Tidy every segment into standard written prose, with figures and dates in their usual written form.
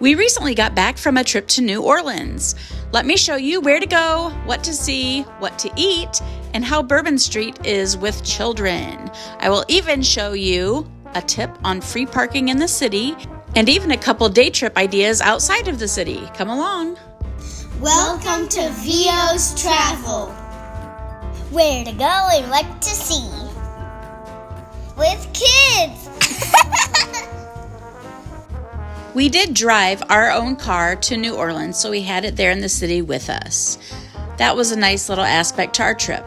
We recently got back from a trip to New Orleans. Let me show you where to go, what to see, what to eat, and how Bourbon Street is with children. I will even show you a tip on free parking in the city and even a couple day trip ideas outside of the city. Come along. Welcome to VO's Travel. Where to go and what to see. With kids. We did drive our own car to New Orleans, so we had it there in the city with us. That was a nice little aspect to our trip.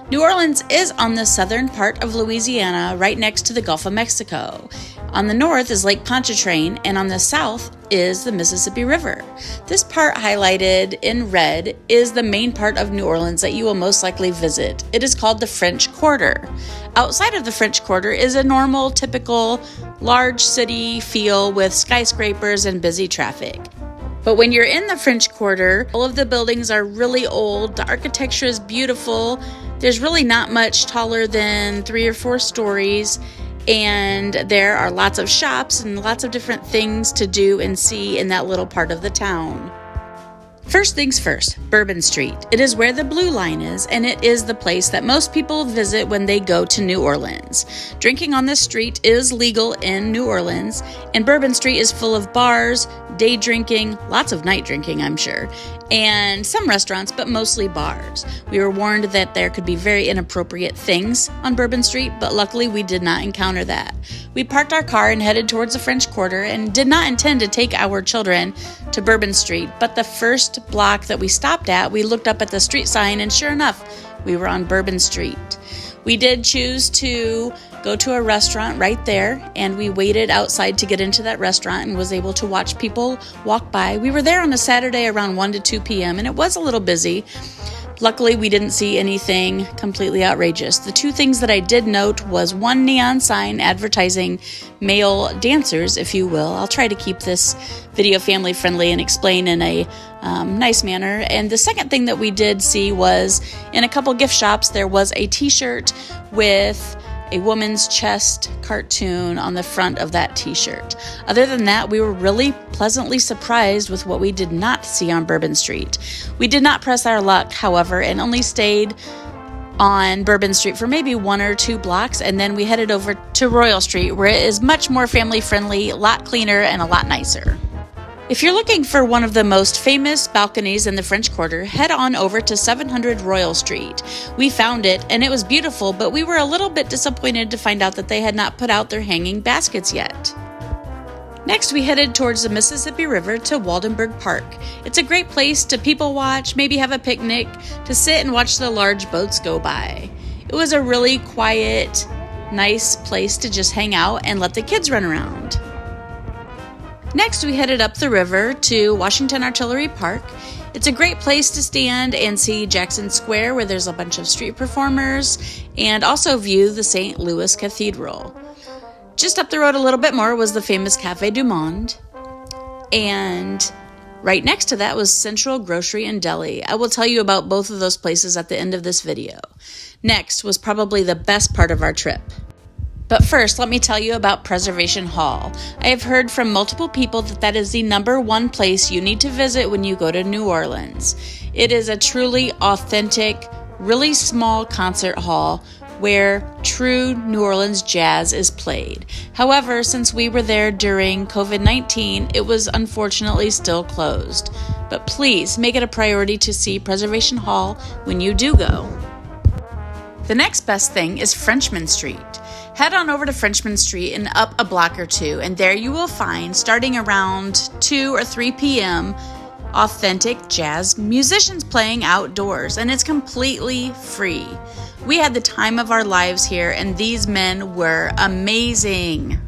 New Orleans is on the southern part of Louisiana, right next to the Gulf of Mexico. On the north is Lake Pontchartrain, and on the south is the Mississippi River. This part highlighted in red is the main part of New Orleans that you will most likely visit. It is called the French Quarter. Outside of the French Quarter is a normal, typical, large city feel with skyscrapers and busy traffic. But when you're in the French Quarter, all of the buildings are really old, the architecture is beautiful, there's really not much taller than 3 or 4 stories, and there are lots of shops and lots of different things to do and see in that little part of the town. First things first, Bourbon Street. It is where the Blue Line is, and it is the place that most people visit when they go to New Orleans. Drinking on this street is legal in New Orleans, and Bourbon Street is full of bars, day drinking, lots of night drinking, I'm sure, and some restaurants, but mostly bars. We were warned that there could be very inappropriate things on Bourbon Street, but luckily we did not encounter that. We parked our car and headed towards the French Quarter and did not intend to take our children to Bourbon Street, but the first block that we stopped at, we looked up at the street sign, and sure enough, we were on Bourbon Street. We did choose to go to a restaurant right there, and we waited outside to get into that restaurant and was able to watch people walk by. We were there on a Saturday around 1 to 2 p.m., and it was a little busy. Luckily, we didn't see anything completely outrageous. The 2 things that I did note was one neon sign advertising male dancers, if you will. I'll try to keep this video family friendly and explain in a nice manner. And the second thing that we did see was in a couple gift shops, there was a t-shirt with a woman's chest cartoon on the front of that t-shirt. Other than that, we were really pleasantly surprised with what we did not see on Bourbon Street. We did not press our luck, however, and only stayed on Bourbon Street for maybe 1 or 2 blocks, and then we headed over to Royal Street, where it is much more family friendly, a lot cleaner, and a lot nicer. If you're looking for one of the most famous balconies in the French Quarter, head on over to 700 Royal Street. We found it, and it was beautiful, but we were a little bit disappointed to find out that they had not put out their hanging baskets yet. Next, we headed towards the Mississippi River to Waldenburg Park. It's a great place to people watch, maybe have a picnic, to sit and watch the large boats go by. It was a really quiet, nice place to just hang out and let the kids run around. Next, we headed up the river to Washington Artillery Park. It's a great place to stand and see Jackson Square, where there's a bunch of street performers, and also view the St. Louis Cathedral. Just up the road a little bit more was the famous Café du Monde, and right next to that was Central Grocery and Deli. I will tell you about both of those places at the end of this video. Next was probably the best part of our trip. But first, let me tell you about Preservation Hall. I have heard from multiple people that that is the #1 place you need to visit when you go to New Orleans. It is a truly authentic, really small concert hall where true New Orleans jazz is played. However, since we were there during COVID-19, it was unfortunately still closed. But please make it a priority to see Preservation Hall when you do go. The next best thing is Frenchman Street. Head on over to Frenchmen Street and up a block or 2, and there you will find, starting around 2 or 3 p.m., authentic jazz musicians playing outdoors, and it's completely free. We had the time of our lives here, and these men were amazing.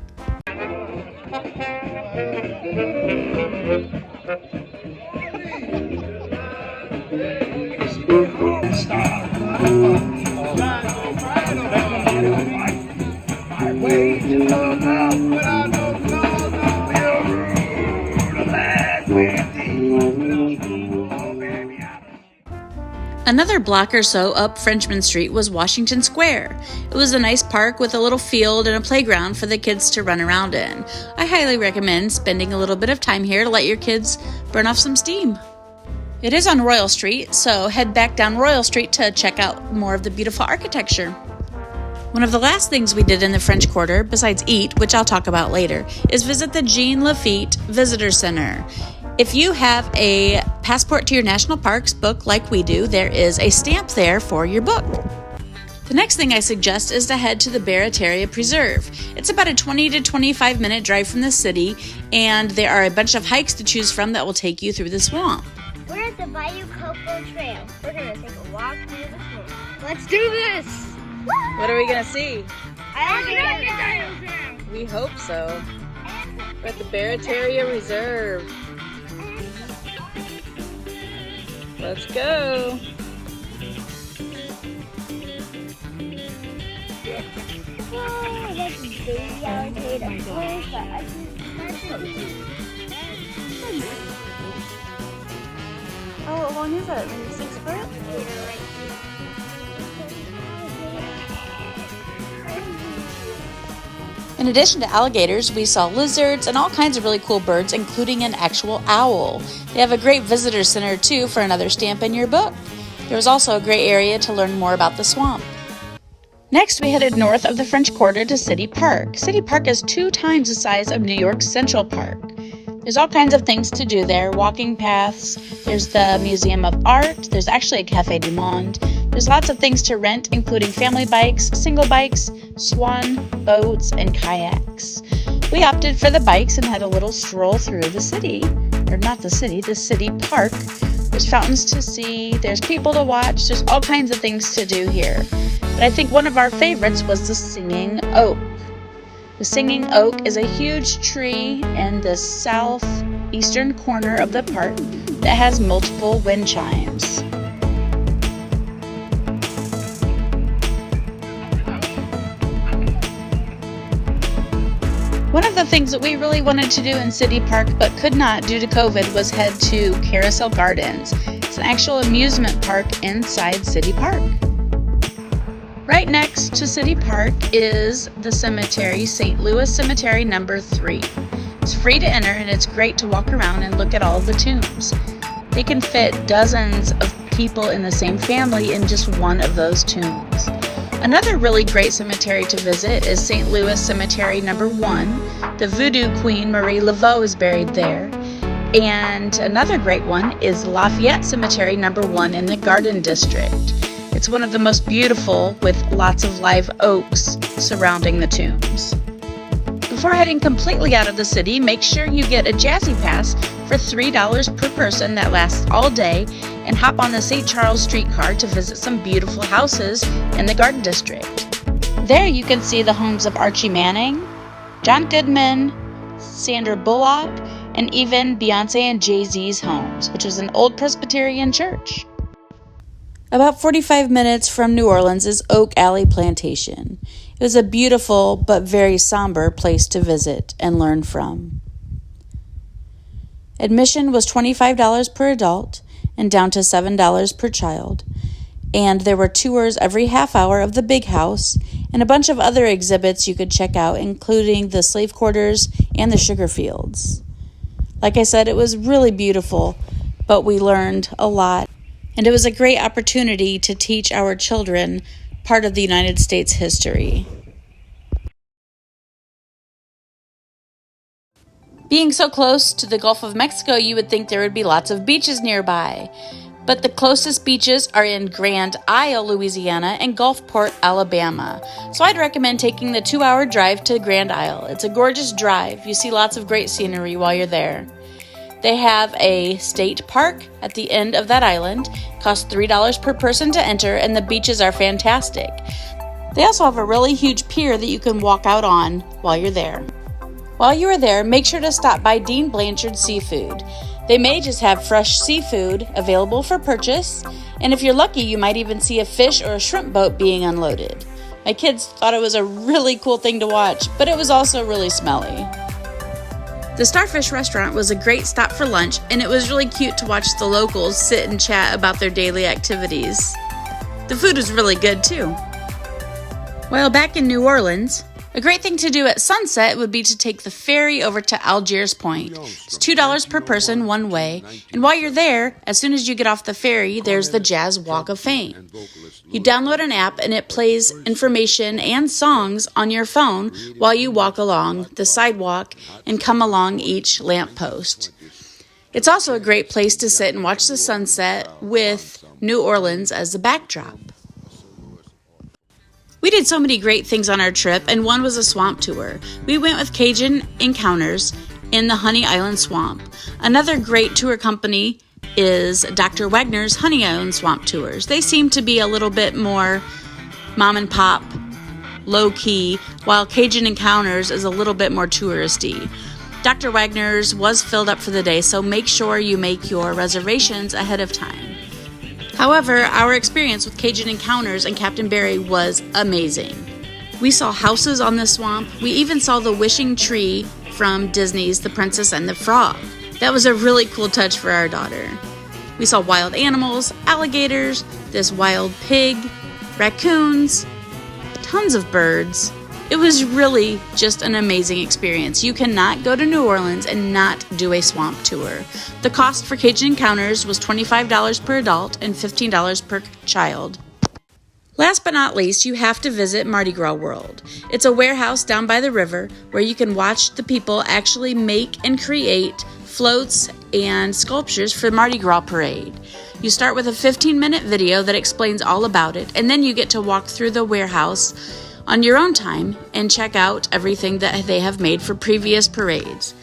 Another block or so up Frenchman Street was Washington Square. It was a nice park with a little field and a playground for the kids to run around in. I highly recommend spending a little bit of time here to let your kids burn off some steam. It is on Royal Street, so head back down Royal Street to check out more of the beautiful architecture. One of the last things we did in the French Quarter, besides eat, which I'll talk about later, is visit the Jean Lafitte Visitor Center. If you have a Passport to Your National Parks book like we do, there is a stamp there for your book. The next thing I suggest is to head to the Barataria Preserve. It's about a 20 to 25 minute drive from the city, and there are a bunch of hikes to choose from that will take you through the swamp. We're at the Bayou Coco Trail. We're going to take a walk through the swamp. Let's do this! What are we going to see? Alligators! We hope so. We're at the Barataria Reserve. Let's go. Oh, that's a baby alligator. Where is that? How long is it? Maybe 6 foot? In addition to alligators, we saw lizards and all kinds of really cool birds, including an actual owl. They have a great visitor center too for another stamp in your book. There was also a great area to learn more about the swamp. Next, we headed north of the French Quarter to City Park. City Park is 2 times the size of New York's Central Park. There's all kinds of things to do there, walking paths, there's the Museum of Art, there's actually a Café du Monde. There's lots of things to rent, including family bikes, single bikes, swan boats, and kayaks. We opted for the bikes and had a little stroll through the city, or not the city park. There's fountains to see, there's people to watch, there's all kinds of things to do here. But I think one of our favorites was the Singing Oak. The Singing Oak is a huge tree in the southeastern corner of the park that has multiple wind chimes. One of the things that we really wanted to do in City Park but could not due to COVID was head to Carousel Gardens. It's an actual amusement park inside City Park. Right next to City Park is the cemetery, St. Louis Cemetery number 3. It's free to enter and it's great to walk around and look at all of the tombs. They can fit dozens of people in the same family in just one of those tombs. Another really great cemetery to visit is St. Louis Cemetery number 1. The Voodoo Queen Marie Laveau is buried there. And another great one is Lafayette Cemetery number 1 in the Garden District. It's one of the most beautiful with lots of live oaks surrounding the tombs. Before heading completely out of the city, make sure you get a Jazzy Pass for $3 per person that lasts all day and hop on the St. Charles streetcar to visit some beautiful houses in the Garden District. There you can see the homes of Archie Manning, John Goodman, Sandra Bullock, and even Beyoncé and Jay-Z's homes, which was an old Presbyterian church. About 45 minutes from New Orleans is Alley Plantation. It was a beautiful but very somber place to visit and learn from. Admission was $25 per adult and down to $7 per child, and there were tours every half hour of the big house and a bunch of other exhibits you could check out, including the slave quarters and the sugar fields. Like I said, it was really beautiful, but we learned a lot. And it was a great opportunity to teach our children part of the United States history. Being so close to the Gulf of Mexico, you would think there would be lots of beaches nearby. But the closest beaches are in Grand Isle, Louisiana, and Gulfport, Alabama. So I'd recommend taking the 2-hour drive to Grand Isle. It's a gorgeous drive. You see lots of great scenery while you're there. They have a state park at the end of that island. It costs $3 per person to enter, and the beaches are fantastic. They also have a really huge pier that you can walk out on while you're there. While you are there, make sure to stop by Dean Blanchard Seafood. They may just have fresh seafood available for purchase, and if you're lucky, you might even see a fish or a shrimp boat being unloaded. My kids thought it was a really cool thing to watch, but it was also really smelly. The Starfish restaurant was a great stop for lunch, and it was really cute to watch the locals sit and chat about their daily activities. The food was really good too. While back in New Orleans, a great thing to do at sunset would be to take the ferry over to Algiers Point. It's $2 per person one way, and while you're there, as soon as you get off the ferry, there's the Jazz Walk of Fame. You download an app and it plays information and songs on your phone while you walk along the sidewalk and come along each lamppost. It's also a great place to sit and watch the sunset with New Orleans as the backdrop. We did so many great things on our trip, and one was a swamp tour. We went with Cajun Encounters in the Honey Island Swamp. Another great tour company is Dr. Wagner's Honey Island Swamp Tours. They seem to be a little bit more mom and pop, low-key, while Cajun Encounters is a little bit more touristy. Dr. Wagner's was filled up for the day, so make sure you make your reservations ahead of time. However, our experience with Cajun Encounters and Captain Barry was amazing. We saw houses on the swamp. We even saw the wishing tree from Disney's The Princess and the Frog. That was a really cool touch for our daughter. We saw wild animals, alligators, this wild pig, raccoons, tons of birds. It was really just an amazing experience. You cannot go to New Orleans and not do a swamp tour. The cost for Cajun Encounters was $25 per adult and $15 per child. Last but not least, you have to visit Mardi Gras World. It's a warehouse down by the river where you can watch the people actually make and create floats and sculptures for the Mardi Gras parade. You start with a 15-minute video that explains all about it, and then you get to walk through the warehouse on your own time and check out everything that they have made for previous parades.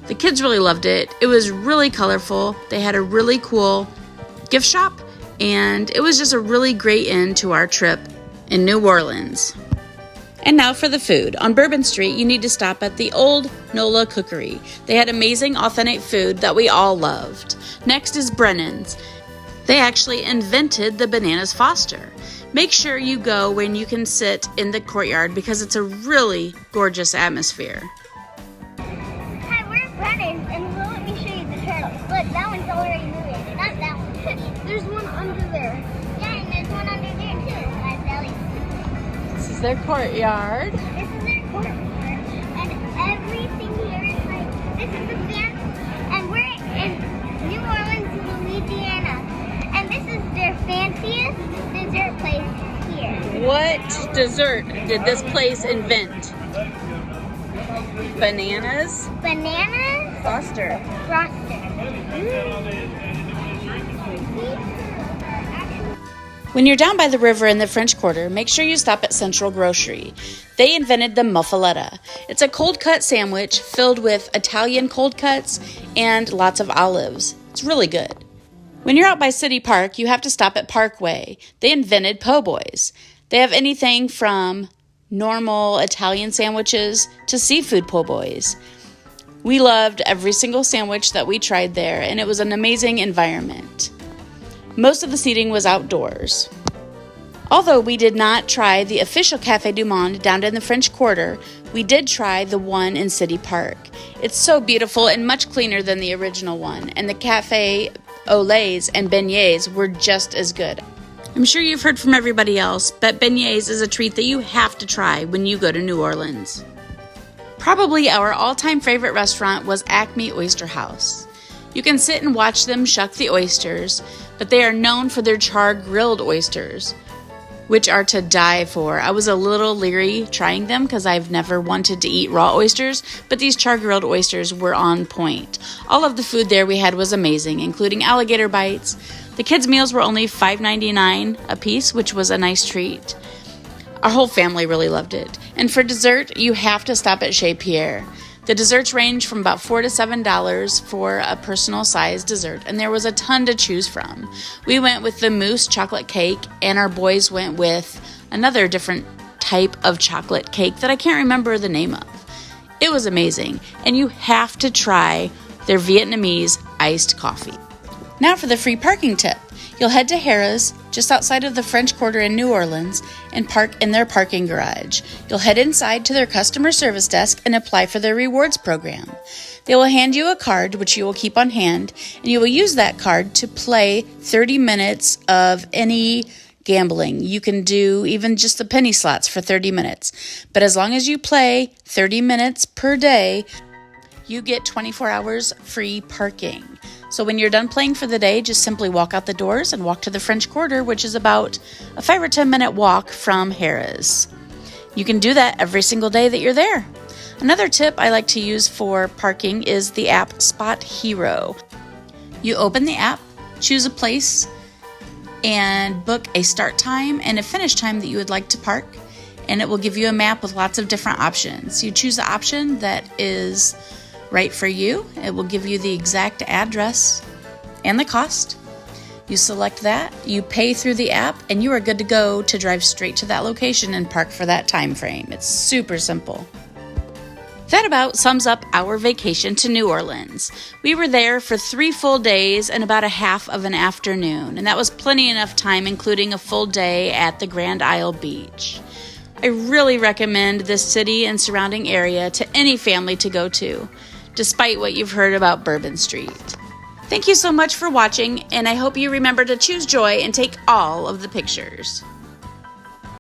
The kids really loved it. It was really colorful. They had a really cool gift shop, and it was just a really great end to our trip in New Orleans. And now for the food. On Bourbon Street, you need to stop at the Olde NOLA Cookery. They had amazing, authentic food that we all loved. Next is Brennen's. They actually invented the bananas Foster. Make sure you go when you can sit in the courtyard because it's a really gorgeous atmosphere. Hi, we're at Brennen, and let me show you the turtles. Look, that one's already moving. Not that one. There's one under there. Yeah, and there's one under there too. That's Ellie. This is their courtyard. This is their courtyard, and everything here is like, this is the fan, and we're in New Orleans, Louisiana, and this is their fanciest dessert place here. What dessert did this place invent? Bananas? Bananas? Foster. Frosted. When you're down by the river in the French Quarter, make sure you stop at Central Grocery. They invented the muffaletta. It's a cold cut sandwich filled with Italian cold cuts and lots of olives. It's really good. When you're out by City Park, you have to stop at Parkway. They invented Poboys. They have anything from normal Italian sandwiches to seafood Poboys. We loved every single sandwich that we tried there, and it was an amazing environment. Most of the seating was outdoors. Although we did not try the official Café du Monde down in the French Quarter, we did try the one in City Park. It's so beautiful and much cleaner than the original one, and the Café au lait and beignets were just as good. I'm sure you've heard from everybody else, but beignets is a treat that you have to try when you go to New Orleans. Probably our all-time favorite restaurant was ACME Oyster House. You can sit and watch them shuck the oysters, but they are known for their char-grilled oysters, which are to die for. I was a little leery trying them because I've never wanted to eat raw oysters, but these char-grilled oysters were on point. All of the food there we had was amazing, including alligator bites. The kids' meals were only $5.99 a piece, which was a nice treat. Our whole family really loved it. And for dessert, you have to stop at Chez Pierre. The desserts range from about $4 to $7 for a personal-sized dessert, and there was a ton to choose from. We went with the mousse chocolate cake, and our boys went with another different type of chocolate cake that I can't remember the name of. It was amazing, and you have to try their Vietnamese iced coffee. Now for the free parking tip. You'll head to Harrah's, just outside of the French Quarter in New Orleans, and park in their parking garage. You'll head inside to their customer service desk and apply for their rewards program. They will hand you a card, which you will keep on hand, and you will use that card to play 30 minutes of any gambling. You can do even just the penny slots for 30 minutes. But as long as you play 30 minutes per day, you get 24 hours free parking. So when you're done playing for the day, just simply walk out the doors and walk to the French Quarter, which is about a 5 or 10 minute walk from Harrah's. You can do that every single day that you're there. Another tip I like to use for parking is the app Spot Hero. You open the app, choose a place, and book a start time and a finish time that you would like to park, and it will give you a map with lots of different options. You choose the option that is right for you. It will give you the exact address and the cost. You select that, you pay through the app, and you are good to go to drive straight to that location and park for that time frame. It's super simple. That about sums up our vacation to New Orleans. We were there for 3 full days and about a half of an afternoon, and that was plenty enough time, including a full day at the Grand Isle Beach. I really recommend this city and surrounding area to any family to go to, despite what you've heard about Bourbon Street. Thank you so much for watching, and I hope you remember to choose joy and take all of the pictures.